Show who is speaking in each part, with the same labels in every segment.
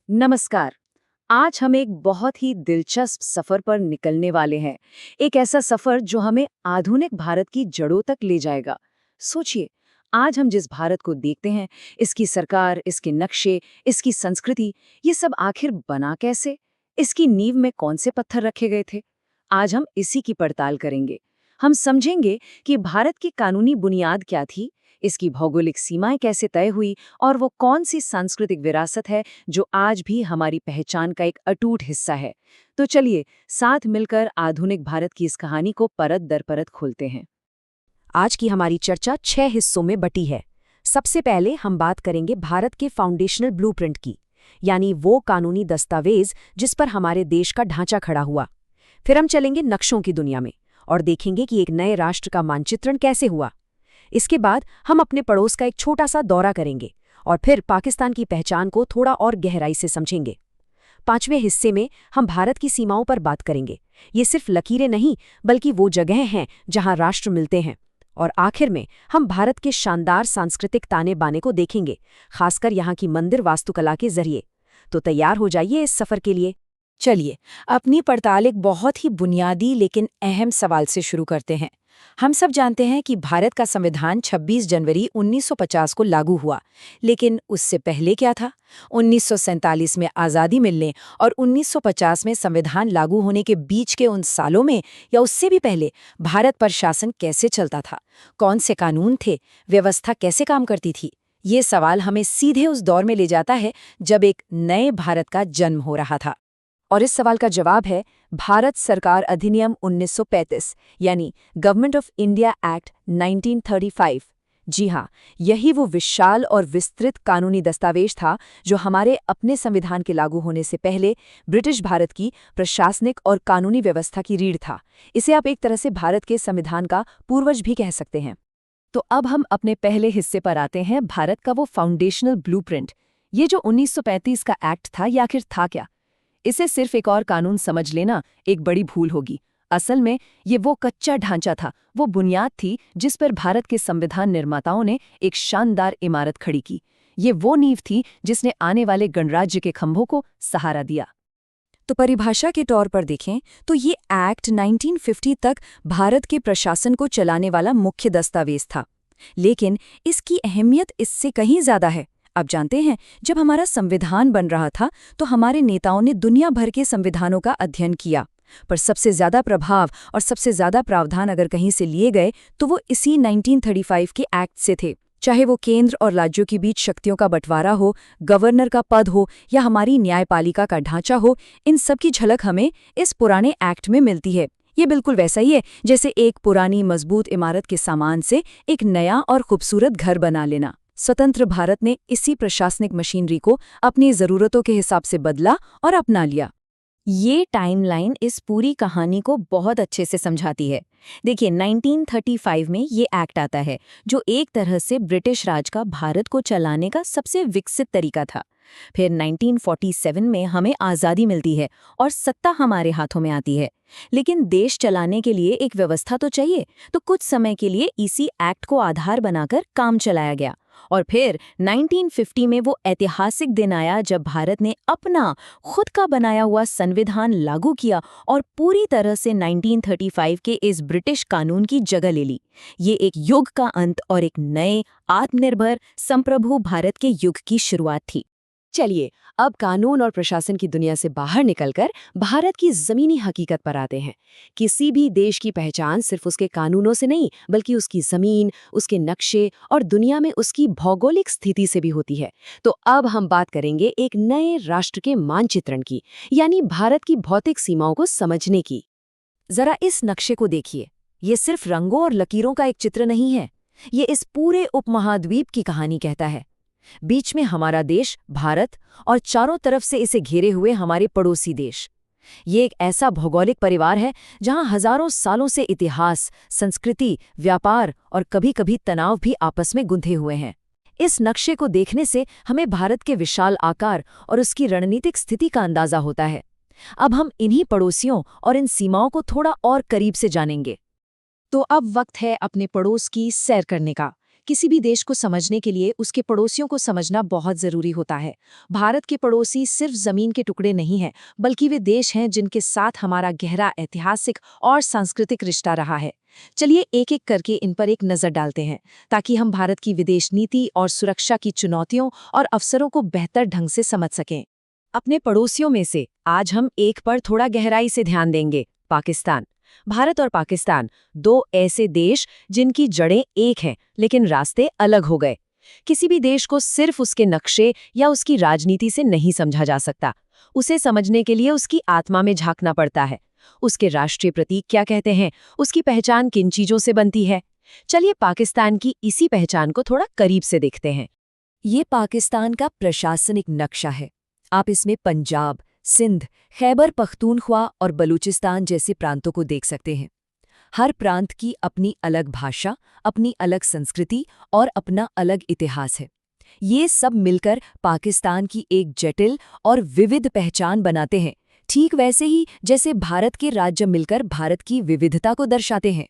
Speaker 1: नमस्कार। आज हम एक बहुत ही दिलचस्प सफर पर निकलने वाले हैं। एक ऐसा सफर जो हमें आधुनिक भारत की जड़ों तक ले जाएगा। सोचिए, आज हम जिस भारत को देखते हैं, इसकी सरकार, इसके नक्शे, इसकी संस्कृति, ये सब आखिर बना कैसे? इसकी नींव में कौन से पत्थर रखे गए थे? आज हम इसी की पड़ताल करेंगे। हम समझेंगे कि भारत की कानूनी बुनियाद क्या थी, इसकी भौगोलिक सीमाएं कैसे तय हुई और वो कौन सी सांस्कृतिक विरासत है जो आज भी हमारी पहचान का एक अटूट हिस्सा है। तो चलिए साथ मिलकर आधुनिक भारत की इस कहानी को परत दर परत खोलते हैं।
Speaker 2: आज की हमारी चर्चा 6 हिस्सों में बटी है। सबसे पहले हम बात करेंगे भारत के फाउंडेशनल ब्लूप्रिंट की, यानी वो कानूनी दस्तावेज जिस पर हमारे देश का ढांचा खड़ा हुआ। फिर हम चलेंगे नक्शों की दुनिया में और देखेंगे कि एक नए राष्ट्र का मानचित्रण कैसे हुआ। इसके बाद हम अपने पड़ोस का एक छोटा सा दौरा करेंगे और फिर पाकिस्तान की पहचान को थोड़ा और गहराई से समझेंगे। 5वें हिस्से में हम भारत की सीमाओं पर बात करेंगे। ये सिर्फ लकीरें नहीं, बल्कि वो जगह हैं जहां राष्ट्र मिलते हैं। और आखिर में हम भारत के शानदार सांस्कृतिक ताने बाने को देखेंगे, खासकर यहाँ की मंदिर वास्तुकला के जरिए। तो तैयार हो जाइए इस सफर के लिए।
Speaker 3: चलिए, अपनी पड़ताल एक बहुत ही बुनियादी लेकिन अहम सवाल से शुरू करते हैं। हम सब जानते हैं कि भारत का संविधान 26 जनवरी 1950 को लागू हुआ, लेकिन उससे पहले क्या था? 1947 में आज़ादी मिलने और 1950 में संविधान लागू होने के बीच के उन सालों में या उससे भी पहले भारत पर शासन कैसे चलता था? कौन से कानून थे? व्यवस्था कैसे काम करती थी? ये सवाल हमें सीधे उस दौर में ले जाता है जब एक नए भारत का जन्म हो रहा था।
Speaker 2: और इस सवाल का जवाब है भारत सरकार अधिनियम 1935, यानी गवर्नमेंट ऑफ इंडिया एक्ट 1935। जी हाँ, यही वो विशाल और विस्तृत कानूनी दस्तावेज था जो हमारे अपने संविधान के लागू होने से पहले ब्रिटिश भारत की प्रशासनिक और कानूनी व्यवस्था की रीढ़ था। इसे आप एक तरह से भारत के संविधान का पूर्वज भी कह सकते हैं।
Speaker 1: तो अब हम अपने पहले हिस्से पर आते हैं, भारत का वो फाउंडेशनल ब्लूप्रिंट। ये जो 1935 का एक्ट था, ये आखिर था क्या? इसे सिर्फ एक और कानून समझ लेना एक बड़ी भूल होगी। असल में ये वो कच्चा ढांचा था, वो बुनियाद थी जिस पर भारत के संविधान निर्माताओं ने एक शानदार इमारत खड़ी की। ये वो नींव थी जिसने आने वाले गणराज्य के खंभों को सहारा दिया।
Speaker 2: तो परिभाषा के तौर पर देखें तो ये एक्ट 1950 तक भारत के प्रशासन को चलाने वाला मुख्य दस्तावेज था। लेकिन इसकी अहमियत इससे कहीं ज्यादा है। आप जानते हैं, जब हमारा संविधान बन रहा था तो हमारे नेताओं ने दुनिया भर के संविधानों का अध्ययन किया, पर सबसे ज्यादा प्रभाव और सबसे ज्यादा प्रावधान अगर कहीं से लिए गए तो वो इसी 1935 के एक्ट से थे। चाहे वो केंद्र और राज्यों के बीच शक्तियों का बंटवारा हो, गवर्नर का पद हो या हमारी न्यायपालिका का ढांचा हो, इन सब की झलक हमें इस पुराने एक्ट में मिलती है। ये बिल्कुल वैसा ही है जैसे एक पुरानी मजबूत इमारत के सामान से एक नया और खूबसूरत घर बना लेना। स्वतंत्र भारत ने इसी प्रशासनिक मशीनरी को अपनी ज़रूरतों के हिसाब से बदला और अपना लिया।
Speaker 1: ये टाइमलाइन इस पूरी कहानी को बहुत अच्छे से समझाती है। देखिए, 1935 में ये एक्ट आता है जो एक तरह से ब्रिटिश राज का भारत को चलाने का सबसे विकसित तरीका था। फिर 1947 में हमें आज़ादी मिलती है और सत्ता हमारे हाथों में आती है। लेकिन देश चलाने के लिए एक व्यवस्था तो चाहिए, तो कुछ समय के लिए इसी एक्ट को आधार बनाकर काम चलाया गया। और फिर 1950 में वो ऐतिहासिक दिन आया जब भारत ने अपना खुद का बनाया हुआ संविधान लागू किया और पूरी तरह से 1935 के इस ब्रिटिश कानून की जगह ले ली। ये एक युग का अंत और एक नए आत्मनिर्भर संप्रभु भारत के युग की शुरुआत थी।
Speaker 2: चलिए, अब कानून और प्रशासन की दुनिया से बाहर निकलकर भारत की जमीनी हकीकत पर आते हैं। किसी भी देश की पहचान सिर्फ उसके कानूनों से नहीं, बल्कि उसकी जमीन, उसके नक्शे और दुनिया में उसकी भौगोलिक स्थिति से भी होती है। तो अब हम बात करेंगे एक नए राष्ट्र के मानचित्रण की, यानी भारत की भौतिक सीमाओं को समझने की। जरा इस नक्शे को देखिए। ये सिर्फ रंगों और लकीरों का एक चित्र नहीं है, ये इस पूरे उपमहाद्वीप की कहानी कहता है। बीच में हमारा देश भारत और चारों तरफ से इसे घेरे हुए हमारे पड़ोसी देश। ये एक ऐसा भौगोलिक परिवार है जहां हजारों सालों से इतिहास, संस्कृति, व्यापार और कभी-कभी तनाव भी आपस में गुंथे हुए हैं। इस नक्शे को देखने से हमें भारत के विशाल आकार और उसकी रणनीतिक स्थिति का अंदाजा होता है। अब हम इन्हीं पड़ोसियों और इन सीमाओं को थोड़ा और करीब से जानेंगे।
Speaker 3: तो अब वक्त है अपने पड़ोस की सैर करने का। किसी भी देश को समझने के लिए उसके पड़ोसियों को समझना बहुत जरूरी होता है। भारत के पड़ोसी सिर्फ जमीन के टुकड़े नहीं हैं, बल्कि वे देश हैं जिनके साथ हमारा गहरा ऐतिहासिक और सांस्कृतिक रिश्ता रहा है। चलिए एक-एक करके इन पर एक नजर डालते हैं, ताकि हम भारत की विदेश नीति और सुरक्षा की चुनौतियों और अवसरों को बेहतर ढंग से समझ सकें।
Speaker 2: अपने पड़ोसियों में से आज हम एक पर थोड़ा गहराई से ध्यान देंगे, पाकिस्तान। भारत और पाकिस्तान दो ऐसे देश जिनकी जड़ें एक हैं, लेकिन रास्ते अलग हो गए। किसी भी देश को सिर्फ उसके नक्शे या उसकी राजनीति से नहीं समझा जा सकता। उसे समझने के लिए उसकी आत्मा में झांकना पड़ता है। उसके राष्ट्रीय प्रतीक क्या कहते हैं, उसकी पहचान किन चीजों से बनती है। चलिए पाकिस्तान की इसी पहचान को थोड़ा करीब से देखते हैं।
Speaker 1: ये पाकिस्तान का प्रशासनिक नक्शा है। आप इसमें पंजाब, सिंध, खैबर पख्तूनख्वा और बलूचिस्तान जैसे प्रांतों को देख सकते हैं। हर प्रांत की अपनी अलग भाषा, अपनी अलग संस्कृति और अपना अलग इतिहास है। ये सब मिलकर पाकिस्तान की एक जटिल और विविध पहचान बनाते हैं, ठीक वैसे ही जैसे भारत के राज्य मिलकर भारत की विविधता को दर्शाते हैं।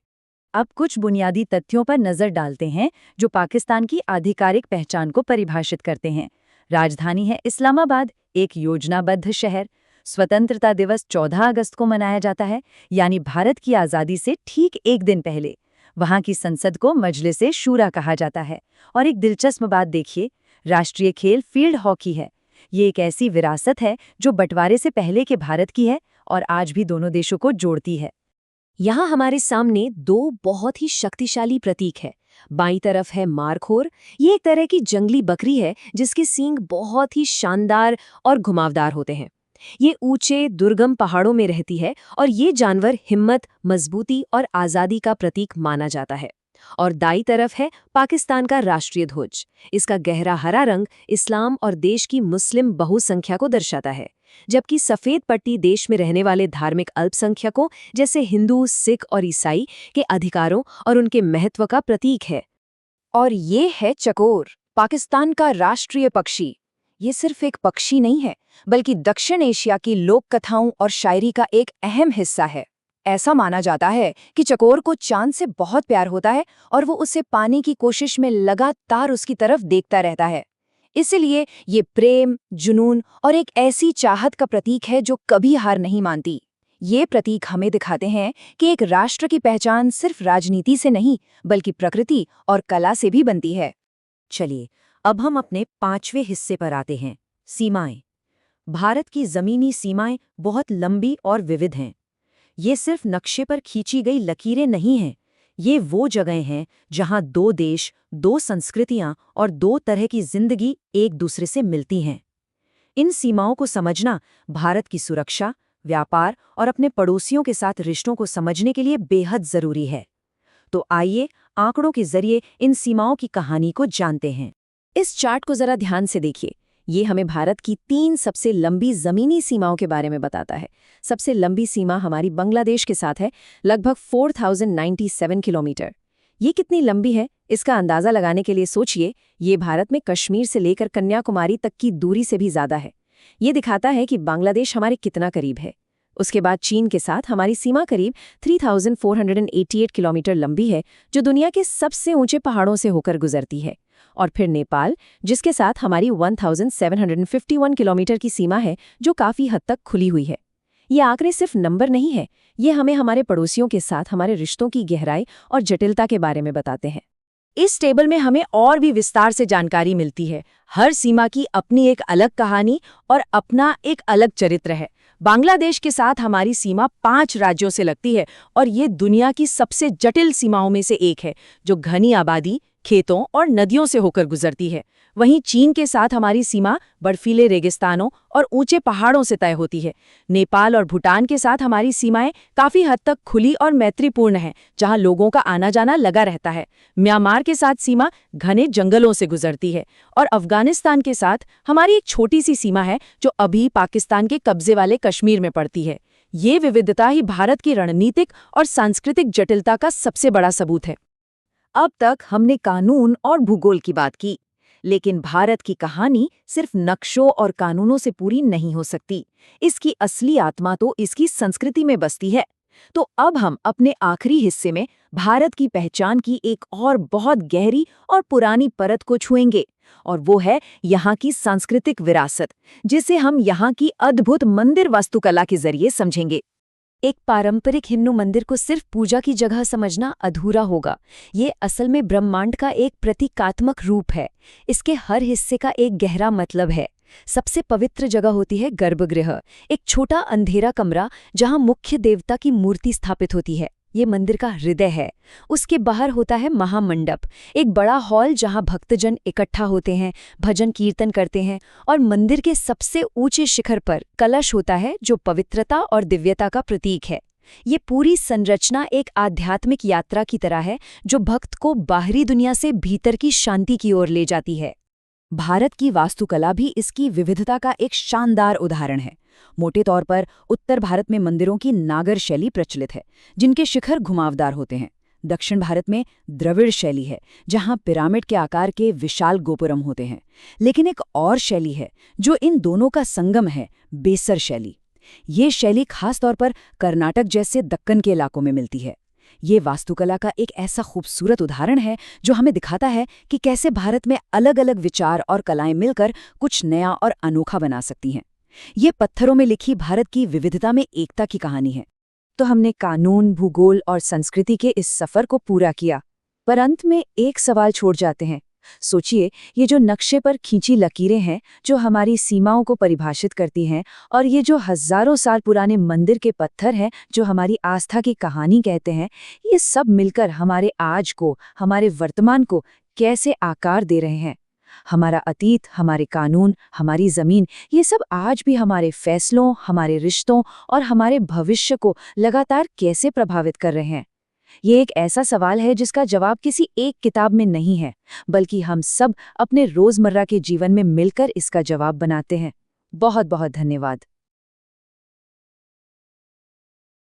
Speaker 1: अब कुछ बुनियादी तथ्यों पर नजर डालते हैं जो पाकिस्तान की आधिकारिक पहचान को परिभाषित करते हैं। राजधानी है इस्लामाबाद, एक योजनाबद्ध शहर। स्वतंत्रता दिवस 14 अगस्त को मनाया जाता है, यानी भारत की आज़ादी से ठीक एक दिन पहले। वहाँ की संसद को मजलिस-ए शूरा कहा जाता है। और एक दिलचस्प बात देखिए, राष्ट्रीय खेल फील्ड हॉकी है। ये एक ऐसी विरासत है जो बंटवारे से पहले के भारत की है और आज भी दोनों देशों को जोड़ती है।
Speaker 2: यहाँ हमारे सामने दो बहुत ही शक्तिशाली प्रतीक है। बाईं तरफ है मारखोर। ये एक तरह की जंगली बकरी है जिसके सींग बहुत ही शानदार और घुमावदार होते हैं। ये ऊंचे दुर्गम पहाड़ों में रहती है और ये जानवर हिम्मत, मजबूती और आज़ादी का प्रतीक माना जाता है। और दाईं तरफ है पाकिस्तान का राष्ट्रीय ध्वज। इसका गहरा हरा रंग इस्लाम और देश की मुस्लिम बहुसंख्या को दर्शाता है, जबकि सफ़ेद पट्टी देश में रहने वाले धार्मिक अल्पसंख्यकों जैसे हिंदू, सिख और ईसाई के अधिकारों और उनके महत्व का प्रतीक है।
Speaker 3: और ये है चकोर, पाकिस्तान का राष्ट्रीय पक्षी। ये सिर्फ एक पक्षी नहीं है, बल्कि दक्षिण एशिया की लोक कथाओं और शायरी का एक अहम हिस्सा है। ऐसा माना जाता है कि चकोर को चांद से बहुत प्यार होता है और वो उसे पाने की कोशिश में लगातार उसकी तरफ देखता रहता है। इसलिए ये प्रेम, जुनून और एक ऐसी चाहत का प्रतीक है जो कभी हार नहीं मानती। ये प्रतीक हमें दिखाते हैं कि एक राष्ट्र की पहचान सिर्फ राजनीति से नहीं, बल्कि प्रकृति और कला से भी बनती है।
Speaker 1: चलिए, अब हम अपने 5वें हिस्से पर आते हैं, सीमाएं। भारत की जमीनी सीमाएं बहुत लंबी और विविध हैं। ये सिर्फ नक्शे पर खींची गई लकीरें नहीं हैं। ये वो जगह हैं जहां दो देश, दो संस्कृतियां और दो तरह की जिंदगी एक दूसरे से मिलती हैं। इन सीमाओं को समझना भारत की सुरक्षा, व्यापार और अपने पड़ोसियों के साथ रिश्तों को समझने के लिए बेहद जरूरी है। तो आइए आंकड़ों के जरिए इन सीमाओं की कहानी को जानते हैं।
Speaker 2: इस चार्ट को जरा ध्यान से देखिए। ये हमें भारत की 3 सबसे लंबी जमीनी सीमाओं के बारे में बताता है। सबसे लंबी सीमा हमारी बांग्लादेश के साथ है, लगभग 4097 किलोमीटर। ये कितनी लंबी है, इसका अंदाजा लगाने के लिए सोचिए, ये भारत में कश्मीर से लेकर कन्याकुमारी तक की दूरी से भी ज्यादा है। ये दिखाता है कि बांग्लादेश हमारे कितना करीब है। उसके बाद चीन के साथ हमारी सीमा करीब 3488 किलोमीटर लंबी है, जो दुनिया के सबसे ऊंचे पहाड़ों से होकर गुजरती है। और फिर नेपाल, जिसके साथ हमारी 1751 किलोमीटर की सीमा है, जो काफी हद तक खुली हुई है। ये आंकड़े सिर्फ नंबर नहीं है, ये हमें हमारे पड़ोसियों के साथ हमारे रिश्तों की गहराई और जटिलता के बारे में बताते हैं।
Speaker 3: इस टेबल में हमें और भी विस्तार से जानकारी मिलती है। हर सीमा की अपनी एक अलग कहानी और अपना एक अलग चरित्र है। बांग्लादेश के साथ हमारी सीमा 5 राज्यों से लगती है और ये दुनिया की सबसे जटिल सीमाओं में से एक है, जो घनी आबादी, खेतों और नदियों से होकर गुजरती है। वहीं चीन के साथ हमारी सीमा बर्फीले रेगिस्तानों और ऊंचे पहाड़ों से तय होती है। नेपाल और भूटान के साथ हमारी सीमाएं काफी हद तक खुली और मैत्रीपूर्ण हैं, जहां लोगों का आना जाना लगा रहता है। म्यांमार के साथ सीमा घने जंगलों से गुजरती है और अफगानिस्तान के साथ हमारी एक छोटी सी सीमा है, जो अभी पाकिस्तान के कब्जे वाले कश्मीर में पड़ती है। ये विविधता ही भारत की रणनीतिक और सांस्कृतिक जटिलता का सबसे बड़ा सबूत है।
Speaker 1: अब तक हमने कानून और भूगोल की बात की, लेकिन भारत की कहानी सिर्फ नक्शों और कानूनों से पूरी नहीं हो सकती। इसकी असली आत्मा तो इसकी संस्कृति में बसती है।
Speaker 3: तो अब हम अपने आखिरी हिस्से में भारत की पहचान की एक और बहुत गहरी और पुरानी परत को छुएंगे, और वो है यहाँ की सांस्कृतिक विरासत, जिसे हम यहाँ की अद्भुत मंदिर वास्तुकला के जरिए समझेंगे।
Speaker 2: एक पारंपरिक हिंदू मंदिर को सिर्फ पूजा की जगह समझना अधूरा होगा। ये असल में ब्रह्मांड का एक प्रतीकात्मक रूप है। इसके हर हिस्से का एक गहरा मतलब है। सबसे पवित्र जगह होती है गर्भगृह, एक छोटा अंधेरा कमरा जहां मुख्य देवता की मूर्ति स्थापित होती है। ये मंदिर का हृदय है। उसके बाहर होता है महामंडप, एक बड़ा हॉल जहां भक्तजन इकट्ठा होते हैं, भजन कीर्तन करते हैं, और मंदिर के सबसे ऊंचे शिखर पर कलश होता है जो पवित्रता और दिव्यता का प्रतीक है। ये पूरी संरचना एक आध्यात्मिक यात्रा की तरह है जो भक्त को बाहरी दुनिया से भीतर की शांति की ओर ले जाती है।
Speaker 3: भारत की वास्तुकला भी इसकी विविधता का एक शानदार उदाहरण है। मोटे तौर पर उत्तर भारत में मंदिरों की नागर शैली प्रचलित है, जिनके शिखर घुमावदार होते हैं। दक्षिण भारत में द्रविड़ शैली है, जहां पिरामिड के आकार के विशाल गोपुरम होते हैं। लेकिन एक और शैली है जो इन दोनों का संगम है, बेसर शैली। ये शैली खास तौर पर कर्नाटक जैसे दक्कन के इलाकों में मिलती है। ये वास्तुकला का एक ऐसा खूबसूरत उदाहरण है जो हमें दिखाता है कि कैसे भारत में अलग अलग विचार और कलाएं मिलकर कुछ नया और अनोखा बना सकती हैं। ये पत्थरों में लिखी भारत की विविधता में एकता की कहानी है। तो हमने कानून, भूगोल और संस्कृति के इस सफर को पूरा किया, पर अंत में एक सवाल छोड़ जाते हैं। सोचिए, ये जो नक्शे पर खींची लकीरें हैं जो हमारी सीमाओं को परिभाषित करती हैं, और ये जो हजारों साल पुराने मंदिर के पत्थर हैं जो हमारी आस्था की कहानी कहते हैं, ये सब मिलकर हमारे आज को, हमारे वर्तमान को कैसे आकार दे रहे हैं। हमारा अतीत, हमारे कानून, हमारी जमीन, ये सब आज भी हमारे फैसलों, हमारे रिश्तों और हमारे भविष्य को लगातार कैसे प्रभावित कर रहे हैं। ये एक ऐसा सवाल है जिसका जवाब किसी एक किताब में नहीं है, बल्कि हम सब अपने रोजमर्रा के जीवन में मिलकर इसका जवाब बनाते हैं। बहुत बहुत धन्यवाद।